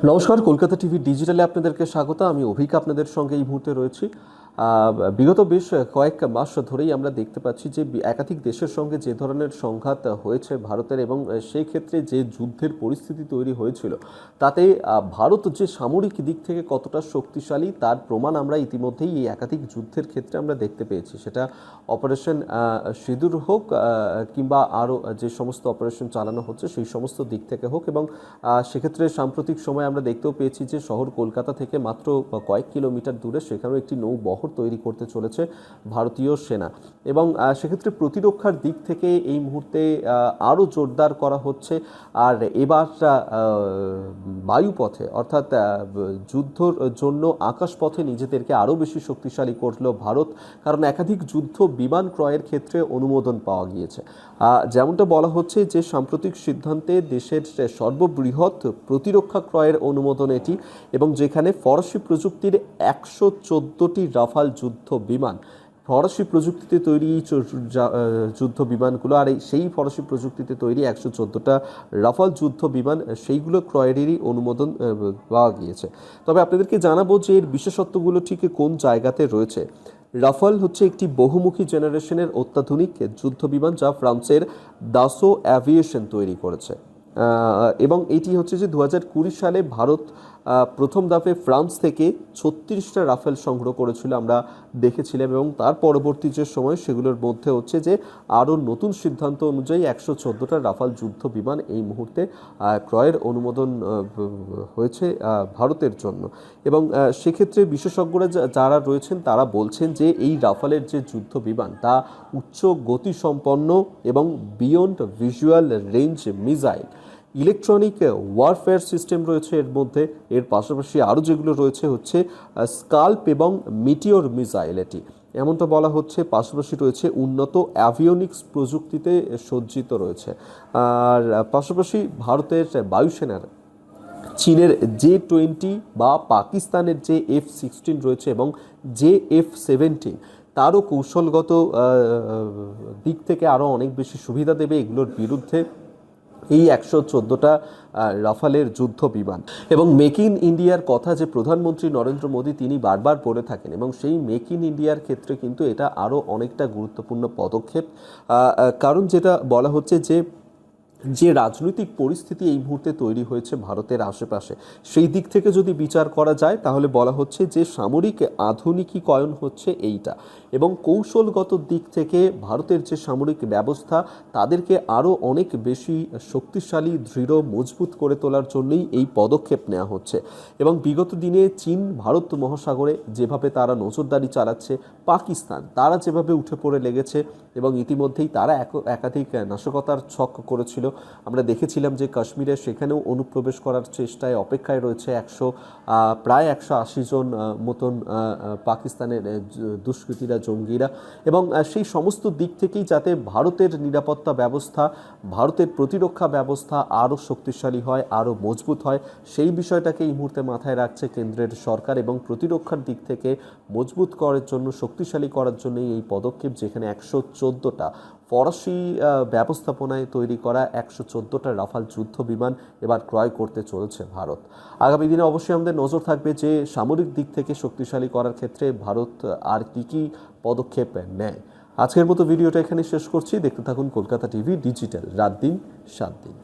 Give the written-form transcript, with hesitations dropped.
নমস্কার, কলকাতা টিভি ডিজিটালে আপনাদেরকে স্বাগত। আমি অভিক আপনাদের সঙ্গে এই মুহূর্তে রয়েছি। বিগত বেশ কয়েক মাস ধরেই আমরা দেখতে পাচ্ছি যে একাধিক দেশের সঙ্গে যে ধরনের সংঘাত হয়েছে ভারতের, এবং সেই ক্ষেত্রে যে যুদ্ধের পরিস্থিতি তৈরি হয়েছিল তাতে ভারত যে সামরিক দিক থেকে কতটা শক্তিশালী তার প্রমাণ আমরা ইতিমধ্যেই এই একাধিক যুদ্ধের ক্ষেত্রে আমরা দেখতে পেয়েছি। সেটা অপারেশন সিঁদুর হোক কিংবা আরও যে সমস্ত অপারেশন চালানো হচ্ছে সেই সমস্ত দিক থেকে হোক, এবং সেক্ষেত্রে সাম্প্রতিক সময় আমরা দেখতেও পেয়েছি যে শহর কলকাতা থেকে মাত্র কয়েক কিলোমিটার দূরে সেখানেও একটি নৌবহর তৈরি করতে চলেছে ভারতীয় সেনা, এবং সেক্ষেত্রে প্রতিরক্ষার দিক থেকে এই মুহূর্তে আরও জোরদার করা হচ্ছে। আর এবার বায়ুপথে অর্থাৎ যুদ্ধর জন্য আকাশপথে নিজেদেরকে আরও বেশি শক্তিশালী করলো ভারত, কারণ একাধিক যুদ্ধ বিমান ক্রয়ের ক্ষেত্রে অনুমোদন পাওয়া গিয়েছে। যেমনটা বলা হচ্ছে যে সাম্প্রতিক সিদ্ধান্তে দেশের সর্ববৃহৎ প্রতিরক্ষা ক্রয়ের অনুমোদন এটি, এবং যেখানে ফরাসি প্রযুক্তির 114টি রাফাল যুদ্ধ বিমান, ফরাসি প্রযুক্তিতে তৈরি যুদ্ধ বিমানগুলো, আর সেই ফরাসি প্রযুক্তিতে তৈরি 114টা রাফাল যুদ্ধ বিমান, সেইগুলো ক্রয়েরই অনুমোদন পাওয়া গিয়েছে। তবে আপনাদেরকে জানাবো যে এর বিশেষত্বগুলো ঠিক কোন জায়গাতে রয়েছে। রাফাল হচ্ছে একটি বহুমুখী জেনারেশনের অত্যাধুনিক যুদ্ধ বিমান যা ফ্রান্সের দাসো অ্যাভিয়েশন তৈরি করেছে, এবং এটি হচ্ছে যে 2020 সালে ভারত প্রথম ধাপে ফ্রান্স থেকে 36টা রাফেল সংগ্রহ করেছিল, আমরা দেখেছিলাম, এবং তার পরবর্তী যে সময় সেগুলোর মধ্যে হচ্ছে যে আরও নতুন সিদ্ধান্ত অনুযায়ী 114টা রাফাল যুদ্ধ বিমান এই মুহূর্তে ক্রয়ের অনুমোদন হয়েছে ভারতের জন্য। এবং সেক্ষেত্রে বিশেষজ্ঞরা যারা রয়েছেন তারা বলছেন যে এই রাফালের যে যুদ্ধ বিমান তা উচ্চ গতিসম্পন্ন এবং beyond visual range missile electronic warfare system রয়েছে এর মধ্যে। এর পাশাপাশি আরও যেগুলো রয়েছে হচ্ছে স্কাল্প এবং মিটিওর মিসাইল এটি, এমনটা বলা হচ্ছে। পাশাপাশি রয়েছে উন্নত অ্যাভিওনিক্স প্রযুক্তিতে সজ্জিত রয়েছে। আর পাশাপাশি ভারতের বায়ুসেনার চীনের J-20 বা পাকিস্তানের যে F-16 রয়েছে এবং যে F-17, তারও কৌশলগত দিক থেকে আরও অনেক বেশি সুবিধা দেবে এগুলোর বিরুদ্ধে এই 114টা রাফালের যুদ্ধ বিমান। এবং মেক ইন ইন্ডিয়ার কথা যে প্রধানমন্ত্রী নরেন্দ্র মোদী তিনি বারবার বলে থাকেন, এবং সেই মেক ইন ইন্ডিয়ার ক্ষেত্রে কিন্তু এটা আরও অনেকটা গুরুত্বপূর্ণ পদক্ষেপ। কারণ যেটা বলা হচ্ছে যে রাজনৈতিক পরিস্থিতি এই মুহূর্তে তৈরি হয়েছে ভারতের আশেপাশে, সেই দিক থেকে যদি বিচার করা যায় তাহলে বলা হচ্ছে যে সামরিক আধুনিকীকরণ হচ্ছে এইটা, এবং কৌশলগত দিক থেকে ভারতের যে সামরিক ব্যবস্থা তাদেরকে আরও অনেক বেশি শক্তিশালী, দৃঢ়, মজবুত করে তোলার জন্যই এই পদক্ষেপ নেওয়া হচ্ছে। এবং বিগত দিনে চীন ভারত মহাসাগরে যেভাবে তারা নজরদারি চালাচ্ছে, পাকিস্তান তারা যেভাবে উঠে পড়ে লেগেছে, এবং ইতিমধ্যেই তারা একাধিক নাশকতার ছক করেছিল। আমরা দেখেছিলাম যে কাশ্মীরে সেখানেও অনুপ্রবেশ করার চেষ্টায় অপেক্ষায় রয়েছে প্রায় 180 জন মতন পাকিস্তানের দুষ্কৃতীরা, জঙ্গিরা, এবং সেই সমস্ত দিক থেকেই যাতে ভারতের নিরাপত্তা ব্যবস্থা, ভারতের প্রতিরক্ষা ব্যবস্থা আরও শক্তিশালী হয়, আরও মজবুত হয়, সেই বিষয়টাকে এই মুহূর্তে মাথায় রাখছে কেন্দ্রের সরকার, এবং প্রতিরক্ষার দিক থেকে মজবুত করার জন্য, শক্তিশালী করার জন্যই এই পদক্ষেপ, যেখানে 114টা ফরাসি ব্যবস্থাপনায় তৈরি করা 114টা রাফাল যুদ্ধ বিমান এবার ক্রয় করতে চলেছে ভারত। আগামী দিনে অবশ্যই আমাদের নজর থাকবে যে সামরিক দিক থেকে শক্তিশালী করার ক্ষেত্রে ভারত আর কি পদক্ষেপ নেয়। আজকের মতো ভিডিওটা এখানে শেষ করছি। দেখতে থাকুন কলকাতা টিভি ডিজিটাল, রাত দিন 7 দিন।